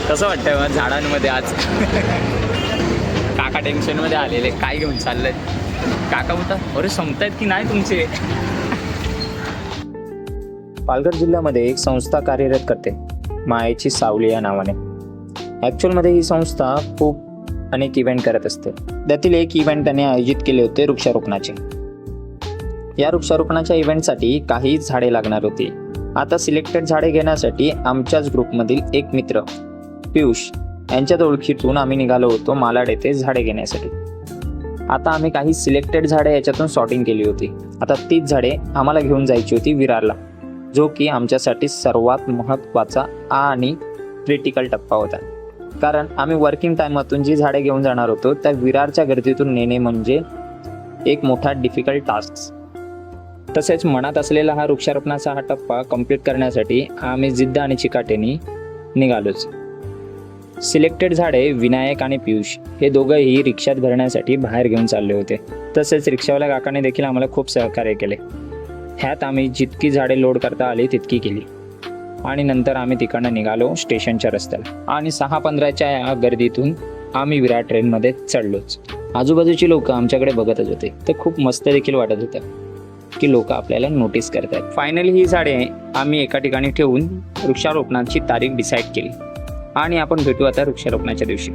कसं वाटतंय मग झाडांमध्ये आज? काका टेन्शनमध्ये आलेले, काय घेऊन चाललंय काका? बोलतात अरे संपतायत की नाही तुमचे? पालघर जिल्ह्यामध्ये एक संस्था कार्यरत करते, मायेची सावली या नावाने. ॲक्च्युअलमध्ये ही संस्था खूप अनेक इव्हेंट करत असते. त्यातील एक इव्हेंट त्याने आयोजित केले होते वृक्षारोपणाचे. या वृक्षारोपणाच्या इव्हेंटसाठी काही झाडे लागणार होती. आता सिलेक्टेड झाडे घेण्यासाठी आमच्याच ग्रुपमधील एक मित्र पियुष यांच्या ओळखीतून आम्ही निघालो होतो मालाड येथे झाडे घेण्यासाठी. आता आम्ही काही सिलेक्टेड झाडे याच्यातून सॉर्टिंग केली होती. आता तीच झाडे आम्हाला घेऊन जायची होती विरारला, जो की आमच्यासाठी सर्वात महत्त्वाचा आणि क्रिटिकल टप्पा होता. कारण आम्ही वर्किंग टाईमातून जी झाडे घेऊन जाणार होतो त्या विरारच्या गर्दीतून नेणे म्हणजे एक मोठा डिफिकल्ट टास्क. तसेच मनात असलेला हा वृक्षारोपणाचा हा टप्पा कंप्लीट करण्यासाठी आम्ही जिद्द आणि चिकाटीने निघालोच. सिलेक्टेड झाडे विनायक आणि पियुष हे दोघंही रिक्षात भरण्यासाठी बाहेर घेऊन चालले होते. तसेच रिक्षावाल्या काकाने देखील आम्हाला खूप सहकार्य केले. ह्यात आम्ही जितकी झाडे लोड करता आली तितकी केली आणि नंतर आम्ही तिकडनं निघालो स्टेशनच्या रस्त्याला आणि 6:15च्या या गर्दीतून आम्ही विरार ट्रेनमध्ये चढलोच. आजूबाजूची लोक आमच्याकडे बघतच होते. ते खूप मस्त देखील वाटत होतं की लोक आपल्याला नोटीस करतात. फायनली ही झाडे आम्ही एका ठिकाणी ठेवून वृक्षारोपणाची तारीख डिसाईड केली आणि आपण भेटू आता वृक्षारोपणाच्या दिवशी.